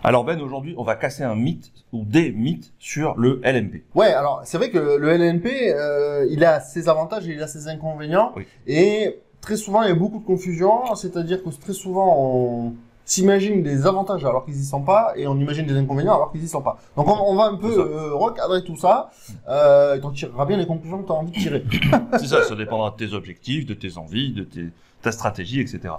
Alors Ben, aujourd'hui, on va casser un mythe ou des mythes sur le LMP. Ouais, alors c'est vrai que le LNP, il a ses avantages et il a ses inconvénients. Oui. Et très souvent, il y a beaucoup de confusion. C'est-à-dire que très souvent, on s'imagine des avantages alors qu'ils y sont pas et on imagine des inconvénients alors qu'ils y sont pas. Donc on va un peu recadrer tout ça. Et t'en tireras bien les conclusions que tu as envie de tirer. C'est ça, ça dépendra de tes objectifs, de tes envies, de ta stratégie, etc.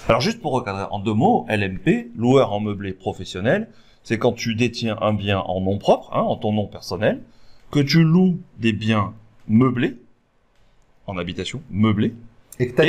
Alors juste pour recadrer en 2 mots, LMP, loueur en meublé professionnel, c'est quand tu détiens un bien en nom propre, en ton nom personnel, que tu loues des biens meublés, en habitation, meublés. Et que tu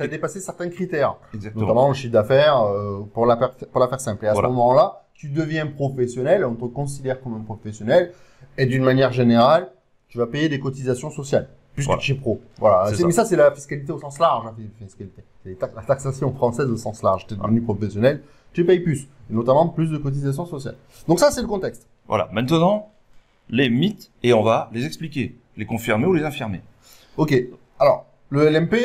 as dépassé certains critères. Exactement. Notamment le chiffre d'affaires, pour la faire simple. Et à Voilà. ce moment-là, tu deviens professionnel, on te considère comme un professionnel, et d'une manière générale, tu vas payer des cotisations sociales, plus Voilà. que chez pro. Voilà. C'est Mais ça, c'est la fiscalité au sens large, fiscalité. C'est la taxation française au sens large. Tu es devenu professionnel, tu payes plus, et notamment plus de cotisations sociales. Donc ça, c'est le contexte. Voilà, maintenant, les mythes, et on va les expliquer, les confirmer ou les infirmer. Ok. Alors, le LMP,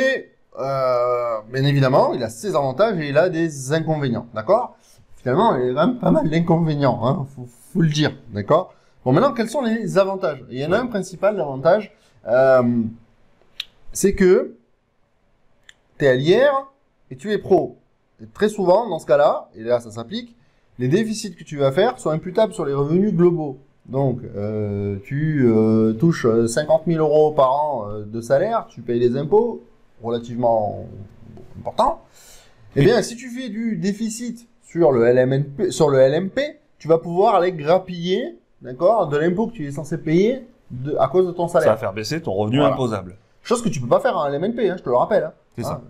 bien évidemment, il a ses avantages et il a des inconvénients, d'accord? Finalement, il y a quand même pas mal d'inconvénients, hein, faut le dire, d'accord? Bon, maintenant, quels sont les avantages? Il y en a un principal avantage, c'est que tu es à l'IR et tu es pro. Et très souvent, dans ce cas-là, et là, ça s'applique, les déficits que tu vas faire sont imputables sur les revenus globaux. Donc, tu touches 50 000 euros par an de salaire, tu payes les impôts, relativement importants. Eh bien, si tu fais du déficit sur le LMP, tu vas pouvoir aller grappiller, d'accord, de l'impôt que tu es censé payer à cause de ton Ça salaire. va faire baisser ton revenu Voilà. imposable. Chose que tu peux pas faire en LMNP, hein, je te le rappelle. Hein. C'est ça.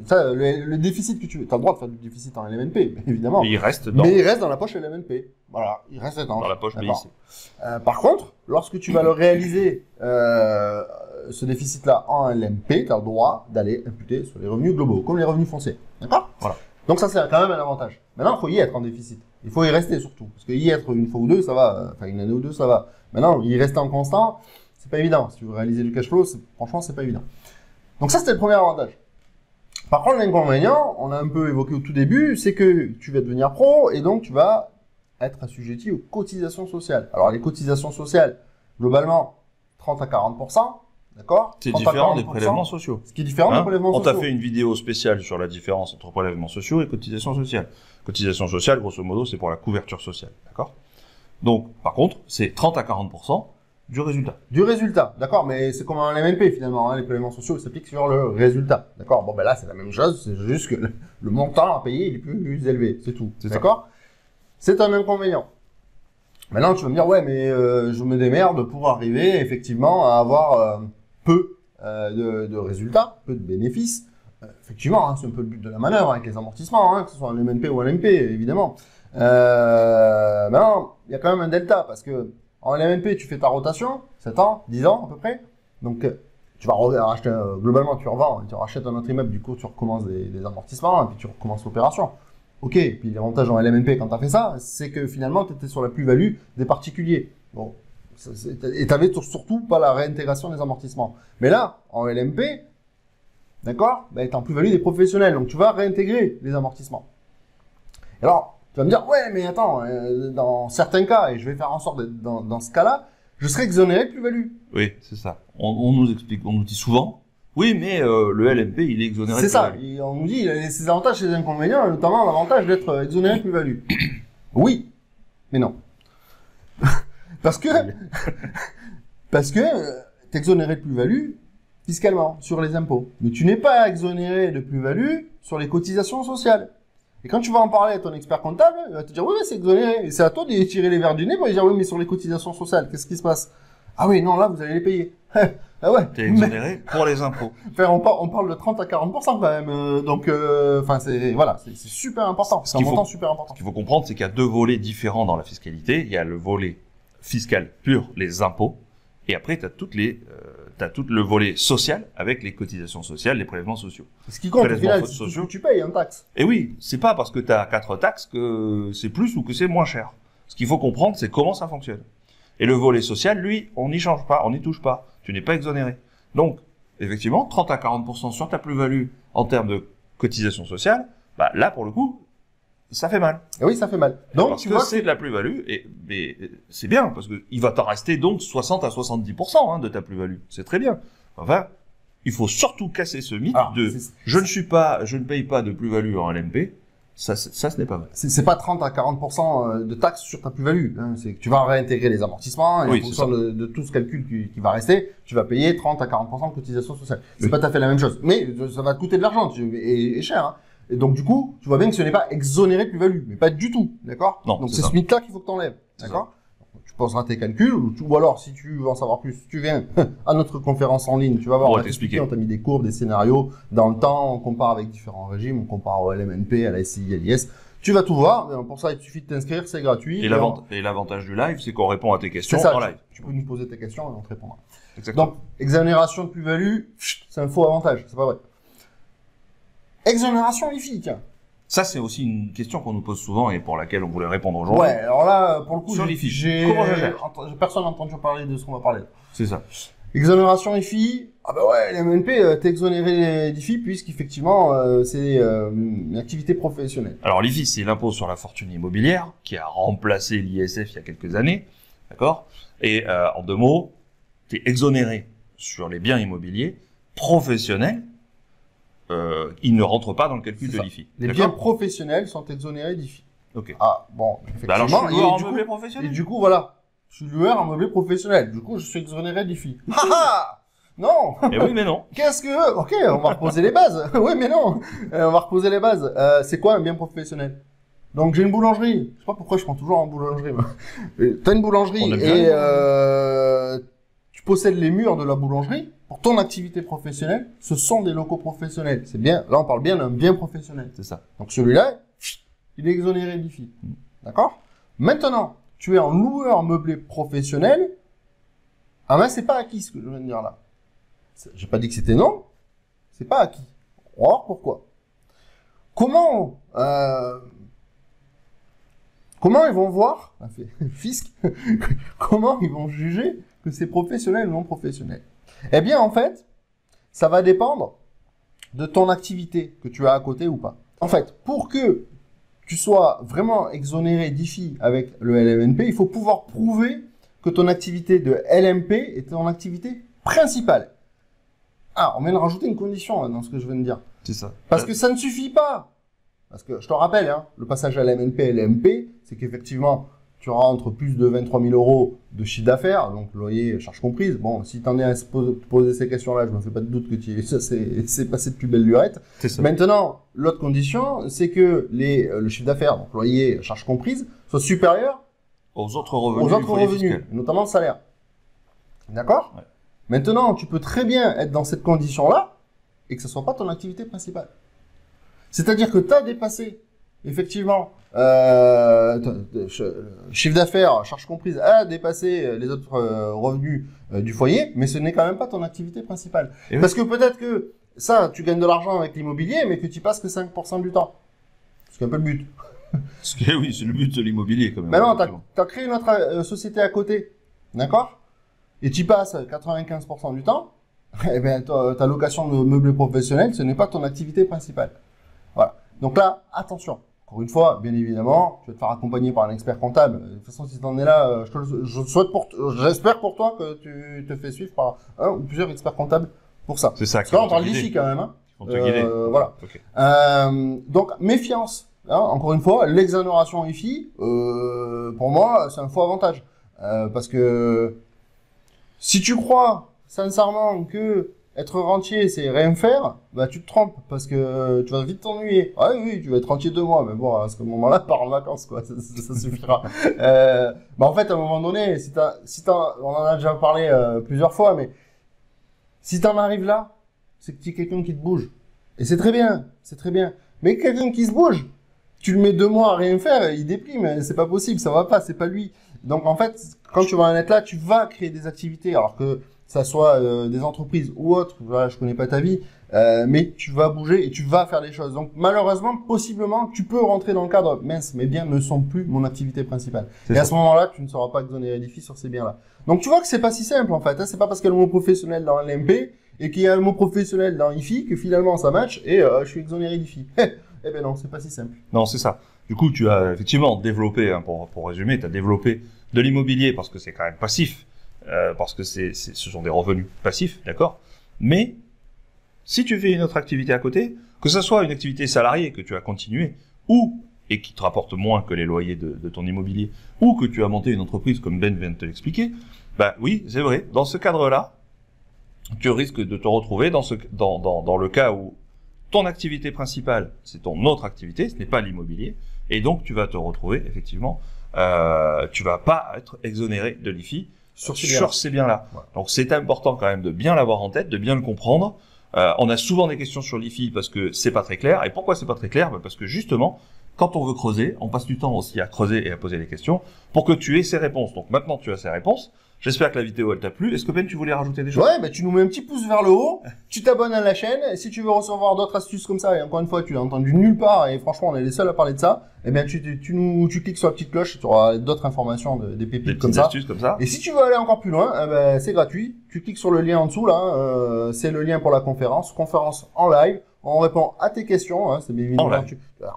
Ça, le déficit que tu as le droit de faire du déficit en LMNP, évidemment. Et il reste dans, Mais il reste dans la poche LMNP. Voilà, il reste dans la poche D'accord. BIC. Par contre, lorsque tu vas le réaliser, ce déficit-là en LMP, tu as le droit d'aller imputer sur les revenus globaux, comme les revenus fonciers. D'accord? Voilà. Donc ça, c'est quand même un avantage. Maintenant, il faut y être en déficit. Il faut y rester surtout. Parce que y être une fois ou deux, ça va. Enfin, une année ou deux, ça va. Maintenant, y rester en constant, c'est pas évident. Si tu veux réaliser du cash flow, franchement, c'est pas évident. Donc ça, c'était le premier avantage. Par contre, l'inconvénient, on a un peu évoqué au tout début, c'est que tu vas devenir pro et donc tu vas être assujetti aux cotisations sociales. Alors, les cotisations sociales, globalement, 30 à 40%, d'accord? C'est 30 à différent des 40%, prélèvements sociaux. Ce qui est différent des prélèvements On sociaux. t'a fait une vidéo spéciale sur la différence entre prélèvements sociaux et cotisations sociales. Cotisations sociales, grosso modo, c'est pour la couverture sociale, d'accord? Donc, par contre, c'est 30 à 40% du résultat. Du résultat, d'accord, mais c'est comme un LMNP finalement, hein, les prélèvements sociaux s'appliquent sur le résultat, d'accord. Bon ben là c'est la même chose, c'est juste que le montant à payer il est plus élevé, c'est tout, d'accord. C'est un inconvénient. Maintenant tu vas me dire ouais mais je me démerde pour arriver effectivement à avoir peu de résultats, peu de bénéfices. Effectivement, hein, c'est un peu le but de la manœuvre avec les amortissements, hein, que ce soit un LMNP ou un LMP évidemment. Maintenant il y a quand même un delta parce que en LMNP, tu fais ta rotation, 7 ans, 10 ans à peu près. Donc, tu vas racheter, globalement, tu revends, tu rachètes un autre immeuble, du coup, tu recommences des amortissements et puis tu recommences l'opération. Ok, puis l'avantage en LMNP quand tu as fait ça, c'est que finalement, tu étais sur la plus-value des particuliers. Bon, et tu n'avais surtout pas la réintégration des amortissements. Mais là, en LMP, d'accord, ben, tu es en plus-value des professionnels, donc tu vas réintégrer les amortissements. Et alors, tu vas me dire, ouais, mais attends, dans certains cas, et je vais faire en sorte d'être dans ce cas-là, je serai exonéré de plus-value. Oui, c'est ça. On nous explique, on nous dit souvent, oui, mais le LMP, il est exonéré de C'est ça. plus-value. Et on nous dit, il a ses avantages, ses inconvénients, notamment l'avantage d'être exonéré de plus-value. Oui, mais non. Parce que t'es exonéré de plus-value fiscalement, sur les impôts. Mais tu n'es pas exonéré de plus-value sur les cotisations sociales. Et quand tu vas en parler à ton expert comptable, il va te dire, oui, c'est exonéré. Et c'est à toi de tirer les verres du nez pour lui dire, oui, mais sur les cotisations sociales, qu'est-ce qui se passe? Ah oui, non, là, vous allez les payer. Ah ouais. T'es exonéré pour les impôts. Enfin, on parle de 30 à 40% quand même. Donc, enfin, c'est super important. C'est un montant super important. Ce qu'il faut comprendre, c'est qu'il y a 2 volets différents dans la fiscalité. Il y a le volet fiscal pur, les impôts. Et après, t'as tout le volet social avec les cotisations sociales, les prélèvements sociaux. Ce qui compte, au final, Prélèvements c'est tout ce sociaux. que tu payes en taxe. Et oui, c'est pas parce que t'as 4 taxes que c'est plus ou que c'est moins cher. Ce qu'il faut comprendre, c'est comment ça fonctionne. Et le volet social, lui, on n'y change pas, on n'y touche pas. Tu n'es pas exonéré. Donc, effectivement, 30 à 40% sur ta plus-value en termes de cotisation sociale, bah, là, pour le coup, ça fait mal. Et oui, ça fait mal. Donc, parce tu que vois, c'est de la plus-value, mais c'est bien, parce que il va t'en rester donc 60 à 70% hein, de ta plus-value. C'est très bien. Enfin, il faut surtout casser ce mythe de je ne paye pas de plus-value en LMP. Ça, ce n'est pas vrai. C'est pas 30 à 40% de taxes sur ta plus-value. Hein. C'est que tu vas réintégrer les amortissements et Oui, en fonction de tout ce calcul qui va rester, tu vas payer 30 à 40% de cotisation sociale. C'est Oui. pas tout à fait la même chose. Mais ça va te coûter de l'argent et cher. Hein. Et donc, du coup, tu vois bien que ce n'est pas exonéré de plus-value. Mais pas du tout. D'accord? Non, donc, c'est c'est ça. ce mythe-là qu'il faut que tu enlèves. D'accord? Tu poseras tes calculs, ou alors, si tu veux en savoir plus, tu viens à notre conférence en ligne, tu vas voir, On va on t'expliquer. on t'a mis des courbes, des scénarios, dans le temps, on compare avec différents régimes, on compare au LMNP, à la SCI, à l'IS. Tu vas tout voir, mais pour ça, il suffit de t'inscrire, c'est gratuit. Et l'avantage du live, c'est qu'on répond à tes questions C'est ça, en live. tu peux nous poser tes questions et on te répondra. Exactement. Donc, exonération de plus-value, c'est un faux avantage, c'est pas vrai. Exonération IFI, tiens. Ça, c'est aussi une question qu'on nous pose souvent et pour laquelle on voulait répondre aujourd'hui. Ouais, alors là, pour le coup, Sur l'IFI. Comment je gère personne n'a entendu parler de ce qu'on va parler. C'est ça. Exonération IFI, ah bah ouais, l'MNP, t'es exonéré d'IFI puisqu'effectivement, c'est une activité professionnelle. Alors, l'IFI, c'est l'impôt sur la fortune immobilière qui a remplacé l'ISF il y a quelques années. D'accord? Et en deux mots, t'es exonéré sur les biens immobiliers professionnels. Ils ne rentrent pas dans le calcul de l'IFI. Les biens professionnels sont exonérés d'IFI. Ok. Ah, bon, effectivement. Bah alors, je suis loueur en du meublé coup, professionnel. et du coup, voilà. Je suis loueur en meublé professionnel. Du coup, je suis exonéré d'IFI. Haha! Non! Eh oui, mais non. Qu'est-ce que... Ok, on va reposer les bases. Oui, mais non. On va reposer les bases. C'est quoi un bien professionnel? Donc, j'ai une boulangerie. Je sais pas pourquoi je prends toujours en boulangerie. T'as une boulangerie On aime bien et tu possèdes les murs de la boulangerie. Pour ton activité professionnelle, ce sont des locaux professionnels. C'est bien. Là, on parle bien d'un bien professionnel. C'est ça. Donc, celui-là, il est exonéré d'IFI. D'accord? Maintenant, tu es en loueur meublé professionnel. Ah ben, c'est pas acquis ce que je viens de dire là. J'ai pas dit que c'était non. C'est pas acquis. On va voir pourquoi. Comment ils vont voir, fisc, comment ils vont juger que c'est professionnel ou non professionnel? Eh bien, en fait, ça va dépendre de ton activité que tu as à côté ou pas. En fait, pour que tu sois vraiment exonéré d'IFI avec le LMNP, il faut pouvoir prouver que ton activité de LMP est ton activité principale. Ah, on vient de rajouter une condition là, dans ce que je viens de dire. C'est ça. Parce que ça ne suffit pas. Parce que, je te rappelle, hein, le passage à LMNP et LMP, c'est qu'effectivement, tu auras entre plus de 23 000 euros de chiffre d'affaires, donc loyer, charges comprises. Bon, si tu en es à poser ces questions-là, je me fais pas de doute que ça c'est passé de plus belle lurette. C'est ça. Maintenant, l'autre condition, c'est que le chiffre d'affaires, donc loyer, charges comprises, soit supérieur Aux autres revenus, aux autres du foyer revenus, fiscal. notamment le salaire. D'accord? Ouais. Maintenant, tu peux très bien être dans cette condition-là et que ce soit pas ton activité principale. C'est-à-dire que tu as dépassé, effectivement, chiffre d'affaires, charges comprises, a dépassé les autres revenus du foyer, mais ce n'est quand même pas ton activité principale. Et oui. Parce que peut-être que ça, tu gagnes de l'argent avec l'immobilier, mais que tu passes que 5% du temps. C'est un peu le but. Oui, c'est le but de l'immobilier quand même. Maintenant, tu as créé une autre société à côté, d'accord? Et tu passes 95% du temps, eh bien, ta location de meublé professionnel, ce n'est pas ton activité principale. Voilà. Donc là, attention. Encore une fois, bien évidemment, tu vas te faire accompagner par un expert comptable. De toute façon, si tu en es là, j'espère pour toi que tu te fais suivre par un ou plusieurs experts comptables pour ça. C'est ça. Parce que là, on parle d'IFI quand même. Hein. Ils vont te guider. Voilà. Ok. Donc, méfiance. Hein, encore une fois, l'exonération IFI, pour moi, c'est un faux avantage. Parce que si tu crois sincèrement que être rentier, c'est rien faire, bah tu te trompes parce que tu vas vite t'ennuyer. Ah oui, tu vas être rentier 2 mois, mais bon, à ce moment-là, pars en vacances, quoi, ça suffira. Bah en fait, à un moment donné, on en a déjà parlé plusieurs fois, mais si t'en arrives là, c'est que tu es quelqu'un qui te bouge. Et c'est très bien. Mais quelqu'un qui se bouge, tu le mets 2 mois à rien faire, il déprime, c'est pas possible, ça va pas, c'est pas lui. Donc en fait, quand tu vas en être là, tu vas créer des activités, alors que ça soit des entreprises ou autres, voilà, je connais pas ta vie, mais tu vas bouger et tu vas faire des choses. Donc malheureusement, possiblement, tu peux rentrer dans le cadre, mince, mes biens ne sont plus mon activité principale. Et à ce moment-là, tu ne seras pas exonéré d'IFI sur ces biens-là. Donc tu vois que c'est pas si simple en fait, hein. C'est pas parce qu'il y a le mot professionnel dans l'MP et qu'il y a le mot professionnel dans IFI que finalement ça match et je suis exonéré d'IFI. Eh ben non, c'est pas si simple. Non, c'est ça. Du coup, tu as effectivement développé, hein, pour résumer, tu as développé de l'immobilier parce que c'est quand même passif, parce que ce sont des revenus passifs, d'accord. Mais si tu fais une autre activité à côté, que ce soit une activité salariée que tu as continué, ou et qui te rapporte moins que les loyers de ton immobilier, ou que tu as monté une entreprise comme Ben vient de te l'expliquer, bah oui, c'est vrai. Dans ce cadre-là, tu risques de te retrouver dans le cas où ton activité principale, c'est ton autre activité, ce n'est pas l'immobilier, et donc tu vas te retrouver effectivement, tu vas pas être exonéré de l'IFI sur ces biens-là. Ouais. Donc c'est important quand même de bien l'avoir en tête, de bien le comprendre. On a souvent des questions sur l'IFI parce que c'est pas très clair. Et pourquoi c'est pas très clair? Parce que justement, quand on veut creuser, on passe du temps aussi à creuser et à poser des questions pour que tu aies ces réponses. Donc maintenant tu as ces réponses. J'espère que la vidéo elle t'a plu. Est-ce que Ben, tu voulais rajouter des choses? Ouais, bah tu nous mets un petit pouce vers le haut, tu t'abonnes à la chaîne, et si tu veux recevoir d'autres astuces comme ça, et encore une fois, tu l'as entendu nulle part, et franchement, on est les seuls à parler de ça, eh bien tu cliques sur la petite cloche, et tu auras d'autres informations, des pépites comme ça. Astuces comme ça. Et si tu veux aller encore plus loin, eh ben, c'est gratuit, tu cliques sur le lien en dessous, là, c'est le lien pour la conférence en live. On répond à tes questions, hein, c'est bien évidemment.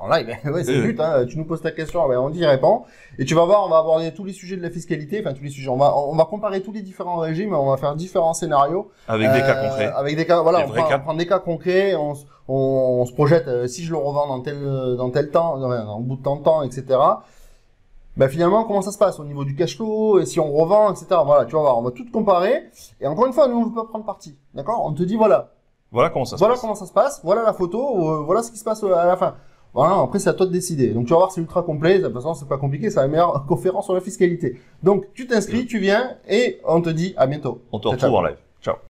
En live, ouais, c'est le but, hein, tu nous poses ta question, ben, on y répond. Et tu vas voir, on va aborder tous les sujets de la fiscalité, enfin tous les sujets. On va comparer tous les différents régimes, on va faire différents scénarios. Avec des cas concrets. Avec des cas, voilà, on prend des cas concrets, on se projette, si je le revends dans tel temps, dans un bout de temps, etc. Ben finalement, comment ça se passe au niveau du cash flow, et si on revend, etc. Voilà, tu vas voir, on va tout comparer. Et encore une fois, nous, on ne veut pas prendre parti. D'accord? On te dit, voilà. Voilà comment ça se passe. Voilà la photo, voilà ce qui se passe à la fin. Voilà, après c'est à toi de décider. Donc tu vas voir, c'est ultra complet, de toute façon c'est pas compliqué, c'est la meilleure conférence sur la fiscalité. Donc tu t'inscris, tu viens et on te dit à bientôt. On te retrouve en live. Ciao.